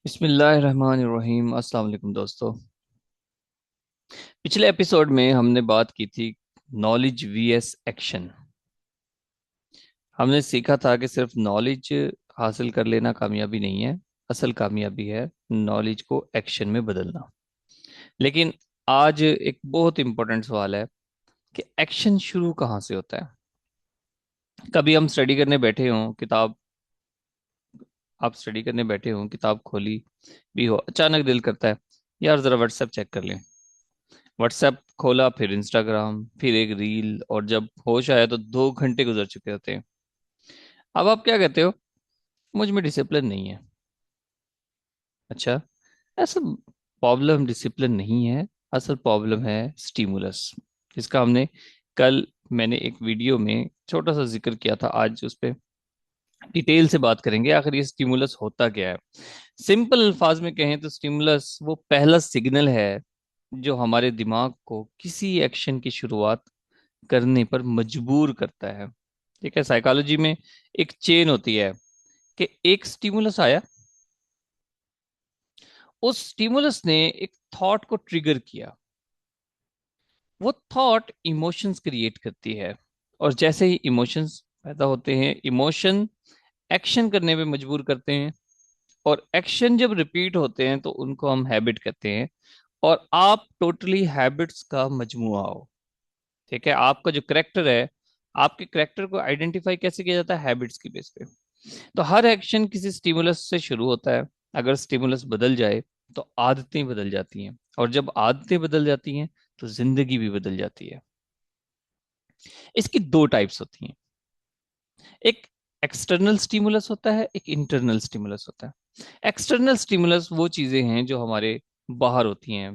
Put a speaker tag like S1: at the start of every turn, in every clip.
S1: बिस्मिल्लाहिर्रहमानिर्रहीम। अस्सलाम वालेकुम दोस्तों। पिछले एपिसोड में हमने बात की थी नॉलेज वीएस एक्शन। हमने सीखा था कि सिर्फ नॉलेज हासिल कर लेना कामयाबी नहीं है, असल कामयाबी है नॉलेज को एक्शन में बदलना। लेकिन आज एक बहुत इंपॉर्टेंट सवाल है कि एक्शन शुरू कहाँ से होता है। कभी हम स्टडी करने बैठे हों, किताब आप स्टडी करने बैठे हों, किताब खोली भी हो, अचानक दिल करता है यार जरा व्हाट्सएप चेक कर लें। व्हाट्सएप खोला, फिर इंस्टाग्राम, फिर एक रील, और जब होश आया तो 2 घंटे गुजर चुके होते हैं। अब आप क्या कहते हो? मुझ में डिसिप्लिन नहीं है। अच्छा, ऐसा प्रॉब्लम डिसिप्लिन नहीं है, असल प्रॉब्लम है स्टिमुलस। इसका हमने कल मैंने एक वीडियो में छोटा सा जिक्र किया था। आज उस पे डिटेल से बात करेंगे आखिर ये स्टिमुलस होता क्या है। सिंपल अल्फाज में कहें तो स्टिमुलस वो पहला सिग्नल है जो हमारे दिमाग को किसी एक्शन की शुरुआत करने पर मजबूर करता है। ठीक है, साइकोलॉजी में एक चेन होती है कि एक स्टिमुलस आया, उस स्टिमुलस ने एक थॉट को ट्रिगर किया, वो थॉट इमोशंस क्रिएट करती है, और जैसे ही इमोशंस पैदा होते हैं, इमोशन एक्शन करने पे मजबूर करते हैं, और एक्शन जब रिपीट होते हैं तो उनको हम हैबिट कहते हैं। और आप टोटली हैबिट्स का मजमुआ हो। ठीक है, आपका जो करेक्टर है, आपके करेक्टर को आइडेंटिफाई कैसे किया जाता है? हैबिट्स की बेस पे। तो हर एक्शन किसी स्टिमुलस से शुरू होता है। अगर स्टिमुलस बदल जाए तो आदतें बदल जाती हैं, और जब आदतें बदल जाती हैं तो जिंदगी भी बदल जाती है। इसकी दो टाइप्स होती हैं। एक एक्सटर्नल स्टिमुलस होता है, एक इंटरनल स्टिमुलस होता है। एक्सटर्नल स्टिमुलस वो चीजें हैं जो हमारे बाहर होती हैं।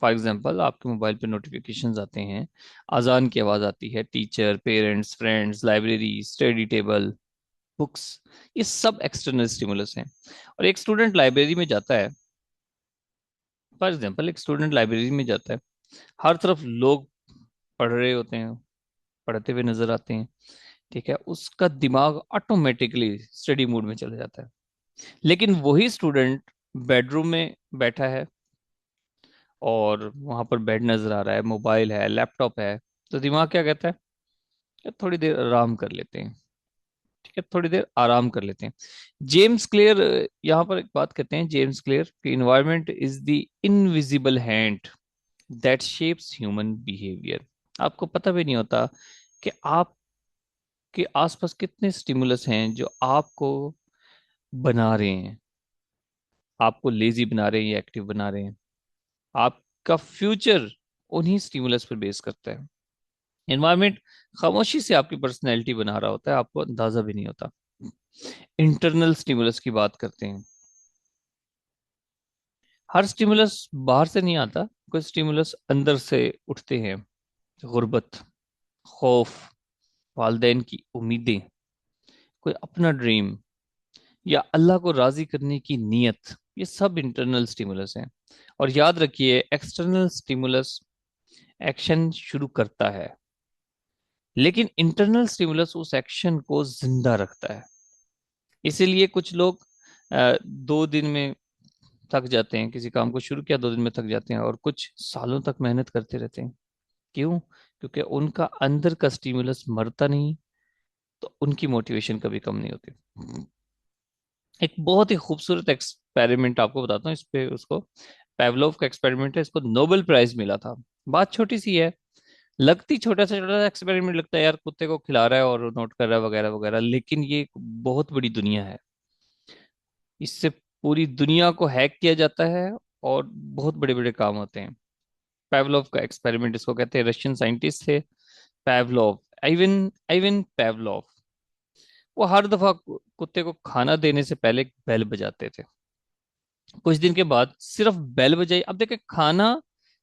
S1: फॉर एग्जाम्पल, आपके मोबाइल पे नोटिफिकेशंस आते हैं, अजान की आवाज आती है, teacher, parents, friends, library, study table, books, ये सब एक्सटर्नल स्टिमुलस हैं। और एक स्टूडेंट लाइब्रेरी में जाता है, फॉर एग्जाम्पल एक स्टूडेंट लाइब्रेरी में जाता है, हर तरफ लोग पढ़ रहे होते हैं, पढ़ते हुए नजर आते हैं। ठीक है, उसका दिमाग ऑटोमेटिकली स्टडी मूड में चला जाता है। लेकिन वही स्टूडेंट बेडरूम में बैठा है, और वहां पर बेड नजर आ रहा है, मोबाइल है, लैपटॉप है, तो दिमाग क्या कहता है? "यार, थोड़ी देर आराम कर लेते हैं। ठीक है, थोड़ी देर आराम कर लेते हैं।" जेम्स क्लियर यहाँ पर एक बात कहते हैं, जेम्स क्लियर कि environment is the invisible hand that shapes human behaviour. आपको पता भी नहीं होता कि आपके आसपास कितने स्टिमुलस हैं जो आपको बना रहे हैं, आपको लेजी बना रहे हैं या एक्टिव बना रहे हैं। आपका फ्यूचर उन्हीं स्टिमुलस पर बेस करता है। एनवायरमेंट खामोशी से आपकी पर्सनैलिटी बना रहा होता है, आपको अंदाजा भी नहीं होता। इंटरनल स्टिमुलस की बात करते हैं। हर स्टिमुलस बाहर से नहीं आता, कुछ स्टिमुलस अंदर से उठते हैं। गुर्बत, खौफ, वालदेन की उम्मीदें, कोई अपना ड्रीम, या अल्लाह को राजी करने की नीयत, ये सब इंटरनल स्टिमुलस हैं। और याद रखिए, एक्सटर्नल स्टिमुलस एक्शन शुरू करता है, लेकिन इंटरनल स्टिमुलस उस एक्शन को जिंदा रखता है। इसीलिए कुछ लोग 2 दिन में थक जाते हैं, किसी काम को शुरू किया 2 दिन में थक जाते हैं, और कुछ सालों तक मेहनत करते रहते हैं। क्यों? क्योंकि उनका अंदर का स्टिमुलस मरता नहीं, तो उनकी मोटिवेशन कभी कम नहीं होती। एक बहुत ही खूबसूरत एक्सपेरिमेंट आपको बताता हूँ इस पे, उसको पेवलोव का एक्सपेरिमेंट है, इसको नोबेल प्राइज मिला था। बात छोटी सी है, लगती छोटा सा एक्सपेरिमेंट लगता है, यार कुत्ते को खिला रहा है और नोट कर रहा है वगैरह वगैरह, लेकिन ये एक बहुत बड़ी दुनिया है। इससे पूरी दुनिया को हैक किया जाता है, और बहुत बड़े बड़े काम होते हैं। पेवलोव का एक्सपेरिमेंट इसको कहते हैं। रशियन साइंटिस्ट थे पेवलोव, आइवन आइवन पेवलोव। वो हर दफा कुत्ते को खाना देने से पहले एक बेल बजाते थे। कुछ दिन के बाद सिर्फ बेल बजाई, अब देखे खाना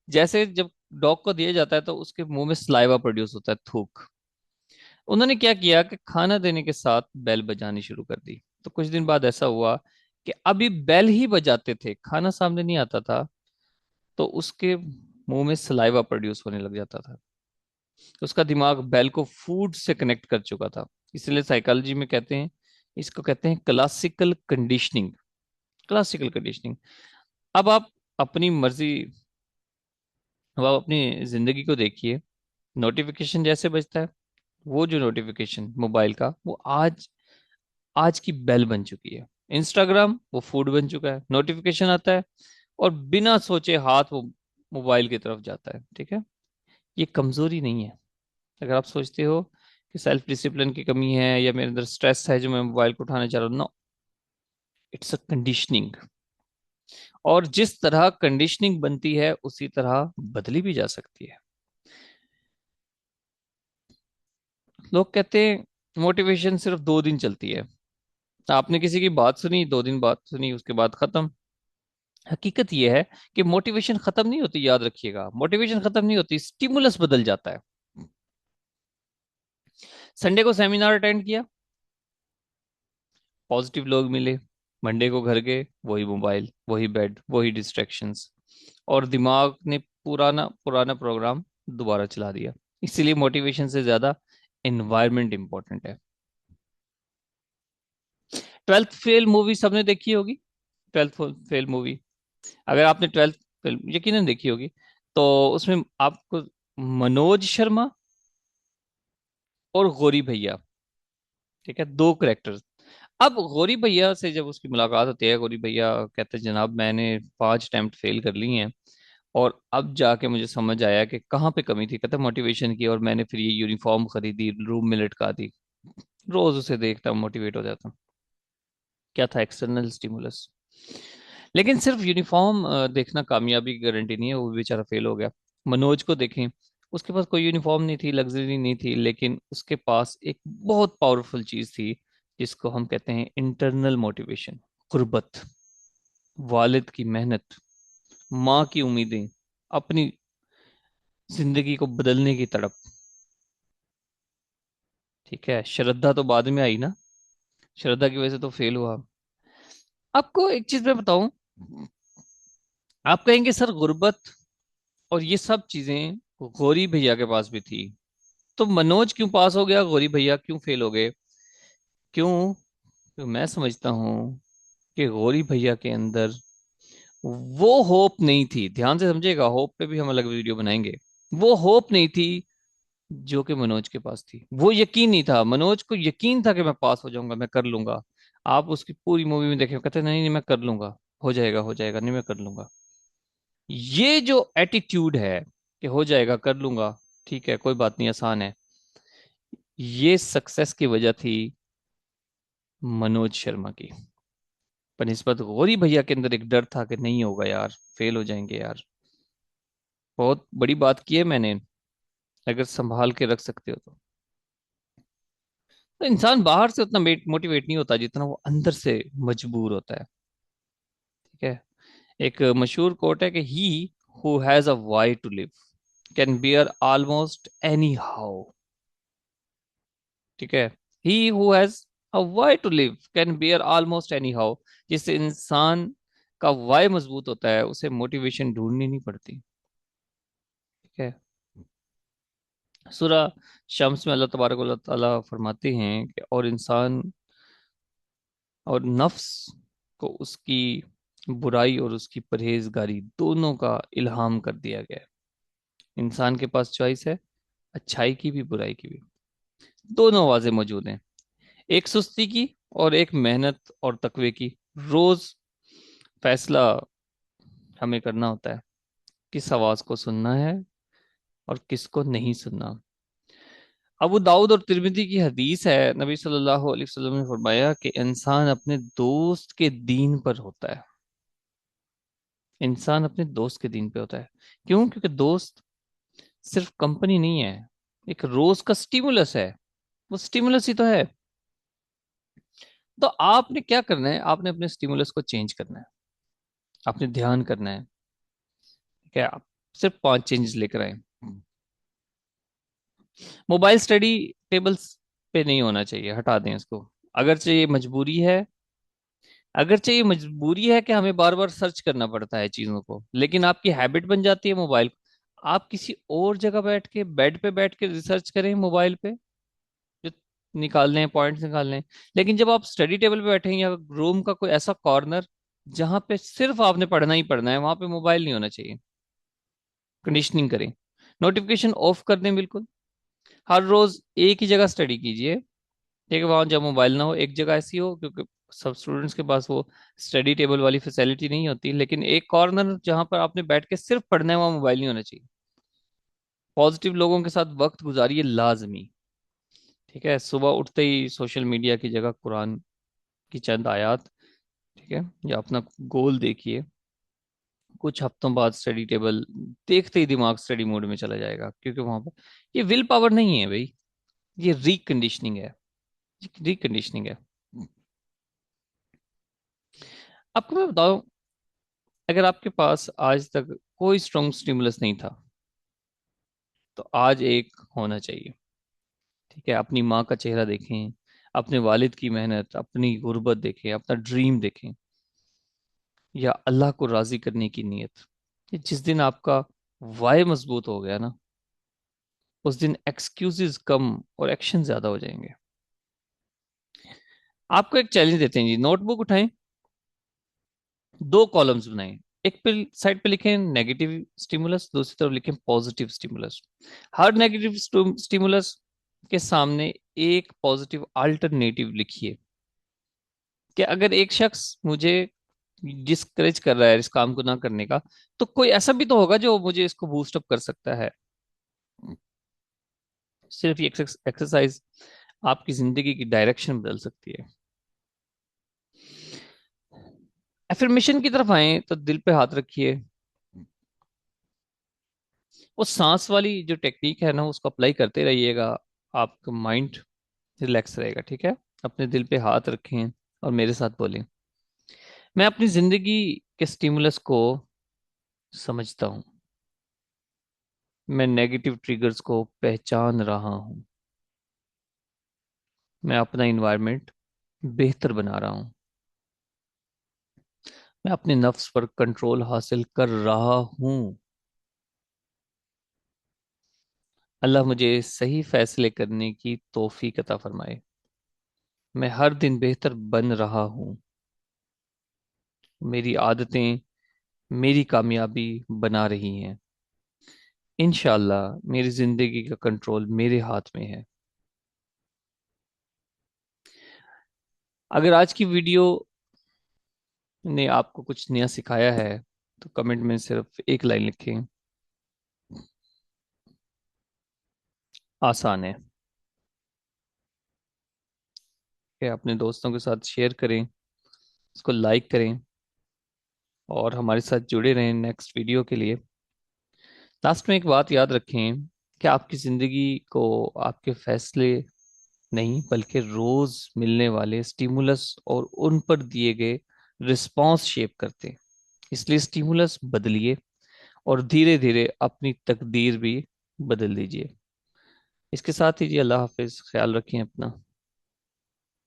S1: जैसे जब डॉग को दिया जाता है तो उसके मुंह में सलाइवा प्रोड्यूस होता है, थूक। उन्होंने क्या किया कि खाना देने के साथ बेल बजानी शुरू कर दी। तो कुछ दिन बाद ऐसा हुआ कि अभी बेल ही बजाते थे, खाना सामने नहीं आता था, तो उसके मुंह में सलाइवा प्रोड्यूस होने लग जाता था। तो उसका दिमाग बेल को फूड से कनेक्ट कर चुका था। इसलिए साइकोलॉजी में कहते हैं, इसको कहते हैं क्लासिकल कंडीशनिंग। Classical conditioning. अब आप अपनी मर्जी, अब आप अपनी जिंदगी को देखिए। नोटिफिकेशन जैसे बजता है, वो जो नोटिफिकेशन मोबाइल का, वो आज आज की बेल बन चुकी है। इंस्टाग्राम वो फूड बन चुका है। नोटिफिकेशन आता है और बिना सोचे हाथ वो मोबाइल की तरफ जाता है। ठीक है, ये कमजोरी नहीं है। अगर आप सोचते हो कि सेल्फ डिसिप्लिन की कमी है या मेरे अंदर स्ट्रेस है जो मैं मोबाइल को उठाने जा रहा हूँ, नो, इट्स अ कंडीशनिंग। और जिस तरह कंडीशनिंग बनती है उसी तरह बदली भी जा सकती है। लोग कहते हैं मोटिवेशन सिर्फ 2 दिन चलती है। आपने किसी की बात सुनी, 2 दिन बात सुनी, उसके बाद खत्म। हकीकत यह है कि मोटिवेशन खत्म नहीं होती। याद रखिएगा, मोटिवेशन खत्म नहीं होती, स्टिमुलस बदल जाता है। संडे को सेमिनार अटेंड किया, पॉजिटिव लोग मिले। मंडे को घर गए, वही मोबाइल, वही बेड, वही डिस्ट्रैक्शंस, और दिमाग ने पुराना पुराना प्रोग्राम दोबारा चला दिया। इसीलिए मोटिवेशन से ज्यादा एनवायरनमेंट इंपॉर्टेंट है। ट्वेल्थ फेल मूवी सबने देखी होगी। ट्वेल्थ फेल मूवी, अगर आपने ट्वेल्थ फेल यकीनन देखी होगी, तो उसमें आपको मनोज शर्मा और गौरी भैया, ठीक है, 2 कैरेक्टर्स। अब गौरी भैया से जब उसकी मुलाकात होती है, गौरी भैया कहते हैं जनाब मैंने 5 अटेम्प्ट फेल कर ली हैं, और अब जाके मुझे समझ आया कि कहाँ पे कमी थी। कहते मोटिवेशन की, और मैंने फिर ये यूनिफॉर्म खरीदी, रूम में लटका दी, रोज उसे देखता मोटिवेट हो जाता। क्या था? External stimulus. लेकिन सिर्फ यूनिफॉर्म देखना कामयाबी की गारंटी नहीं है, वो भी बेचारा फेल हो गया। मनोज को देखें, उसके पास कोई यूनिफॉर्म नहीं थी, लग्जरी नहीं थी, लेकिन उसके पास एक बहुत पावरफुल चीज थी, जिसको हम कहते हैं इंटरनल मोटिवेशन। गुर्बत, वालिद की मेहनत, माँ की उम्मीदें, अपनी जिंदगी को बदलने की तड़प। ठीक है, श्रद्धा तो बाद में आई ना, श्रद्धा की वजह से तो फेल हुआ। आपको एक चीज मैं बताऊं, आप कहेंगे सर गुर्बत और ये सब चीजें गौरी भैया के पास भी थी, तो मनोज क्यों पास हो गया, गौरी भैया क्यों फेल हो गए? क्यों? तो मैं समझता हूँ कि गौरी भैया के अंदर वो होप नहीं थी। ध्यान से समझिएगा, होप पे भी हम अलग वीडियो बनाएंगे। वो होप नहीं थी जो कि मनोज के पास थी। वो यकीन नहीं था, मनोज को यकीन था कि मैं पास हो जाऊंगा, मैं कर लूंगा। आप उसकी पूरी मूवी में देखें, कहते नहीं नहीं मैं कर लूंगा, हो जाएगा हो जाएगा, नहीं मैं कर लूंगा। ये जो एटीट्यूड है कि हो जाएगा, कर लूंगा, ठीक है कोई बात नहीं, आसान है, ये सक्सेस की वजह थी मनोज शर्मा की। पर निस्बत गौरी भैया के अंदर एक डर था कि नहीं होगा यार, फेल हो जाएंगे यार। बहुत बड़ी बात की है मैंने, अगर संभाल के रख सकते हो तो इंसान बाहर से उतना मोटिवेट नहीं होता जितना वो अंदर से मजबूर होता है। ठीक है, एक मशहूर कोट है कि he who has a why to live can bear almost any how. ठीक है, he who has a why to live can bear almost any how. जिससे इंसान का वाई मजबूत होता है, उसे मोटिवेशन ढूंढनी नहीं पड़ती। ठीक है, सूरा शम्स में अल्लाह तबारक व तआला फरमाते हैं कि और इंसान और नफ्स को उसकी बुराई और उसकी परहेजगारी दोनों का इल्हाम कर दिया गया है। इंसान के पास चॉइस है, अच्छाई की भी बुराई की भी, दोनों आवाजें मौजूद हैं। एक सुस्ती की और एक मेहनत और तकवे की। रोज फैसला हमें करना होता है, किस आवाज को सुनना है और किसको नहीं सुनना। अबू दाऊद और तिर्मिजी की हदीस है, नबी सल्लल्लाहु अलैहि वसल्लम ने फरमाया कि इंसान अपने दोस्त के दीन पर होता है। इंसान अपने दोस्त के दीन पे होता है। क्यों? क्योंकि दोस्त सिर्फ कंपनी नहीं है, एक रोज का स्टिमुलस है। वो स्टिमुलस ही तो है। तो आपने क्या करना है? आपने अपने स्टिमुलस को चेंज करना है, आपने ध्यान करना है। ठीक है, आप सिर्फ 5 चेंजेस लेकर आए। मोबाइल स्टडी टेबल्स पे नहीं होना चाहिए, हटा दें इसको। अगर चाहिए मजबूरी है, अगर चाहिए मजबूरी है कि हमें बार बार सर्च करना पड़ता है चीजों को, लेकिन आपकी हैबिट बन जाती है मोबाइल। आप किसी और जगह बैठ के, बेड पे बैठ के रिसर्च करें मोबाइल पे, जो निकालने हैं, पॉइंट्स निकालने हैं। लेकिन जब आप स्टडी टेबल पे बैठे हैं, या रूम का कोई ऐसा कॉर्नर जहां पे सिर्फ आपने पढ़ना ही पढ़ना है, वहां पे मोबाइल नहीं होना चाहिए। कंडीशनिंग करें, नोटिफिकेशन ऑफ कर दें बिल्कुल। हर रोज एक ही जगह स्टडी कीजिए, ठीक है, वहां जब मोबाइल ना हो, एक जगह ऐसी हो, क्योंकि सब स्टूडेंट्स के पास वो स्टडी टेबल वाली फैसिलिटी नहीं होती, लेकिन एक कॉर्नर जहां पर आपने बैठ के सिर्फ पढ़ना है, वहां मोबाइल नहीं होना चाहिए। पॉजिटिव लोगों के साथ वक्त गुजारिए लाजमी, ठीक है, सुबह उठते ही सोशल मीडिया की जगह कुरान की चंद आयत, ठीक है, या अपना गोल देखिए। कुछ हफ्तों बाद स्टडी टेबल देखते ही दिमाग स्टडी मोड में चला जाएगा, क्योंकि वहां पर ये विल पावर नहीं है भाई, ये रिकंडीशनिंग है, रिकंडीशनिंग है। आपको मैं बताऊं, अगर आपके पास आज तक कोई स्ट्रॉन्ग स्टिमुलस नहीं था, तो आज एक होना चाहिए, ठीक है। अपनी माँ का चेहरा देखें, अपने वालिद की मेहनत, अपनी गुर्बत देखें, अपना ड्रीम देखें, या अल्लाह को राजी करने की नीयत। ये जिस दिन आपका वाय मजबूत हो गया ना, उस दिन एक्सक्यूजेस कम और एक्शन ज्यादा हो जाएंगे। आपको एक चैलेंज देते हैं जी, नोटबुक उठाएं, दो कॉलम्स बनाएं। एक पे साइड पे लिखें नेगेटिव स्टिमुलस, दूसरी तरफ लिखें पॉजिटिव स्टिमुलस। हर नेगेटिव स्टिमुलस के सामने एक पॉजिटिव अल्टरनेटिव लिखिए, कि अगर एक शख्स मुझे डिस्करेज कर रहा है इस काम को ना करने का, तो कोई ऐसा भी तो होगा जो मुझे इसको बूस्ट अप कर सकता है। सिर्फ ये एक्सरसाइज आपकी जिंदगी की डायरेक्शन बदल सकती है। एफर्मेशन की तरफ आए तो दिल पे हाथ रखिए, वो सांस वाली जो टेक्निक है ना, उसको अप्लाई करते रहिएगा, आपका माइंड रिलैक्स रहेगा, ठीक है। अपने दिल पे हाथ रखें और मेरे साथ बोलें, मैं अपनी जिंदगी के स्टिमुलस को समझता हूँ, मैं नेगेटिव ट्रिगर्स को पहचान रहा हूँ, मैं अपना इन्वायरमेंट बेहतर बना रहा हूँ, मैं अपने नफ्स पर कंट्रोल हासिल कर रहा हूँ, अल्लाह मुझे सही फैसले करने की तौफीक अता फरमाए, मैं हर दिन बेहतर बन रहा हूँ, मेरी आदतें मेरी कामयाबी बना रही हैं, इंशाल्लाह मेरी जिंदगी का कंट्रोल मेरे हाथ में है। अगर आज की वीडियो ने आपको कुछ नया सिखाया है, तो कमेंट में सिर्फ एक लाइन लिखें, आसान है। कि अपने दोस्तों के साथ शेयर करें, इसको लाइक करें, और हमारे साथ जुड़े रहें नेक्स्ट वीडियो के लिए। लास्ट में एक बात याद रखें, कि आपकी ज़िंदगी को आपके फैसले नहीं, बल्कि रोज़ मिलने वाले स्टिमुलस और उन पर दिए गए रिस्पॉन्स शेप करते हैं। इसलिए स्टिमुलस बदलिए, और धीरे धीरे अपनी तकदीर भी बदल दीजिए। इसके साथ ही जी, अल्लाह हाफिज़, ख्याल रखें अपना।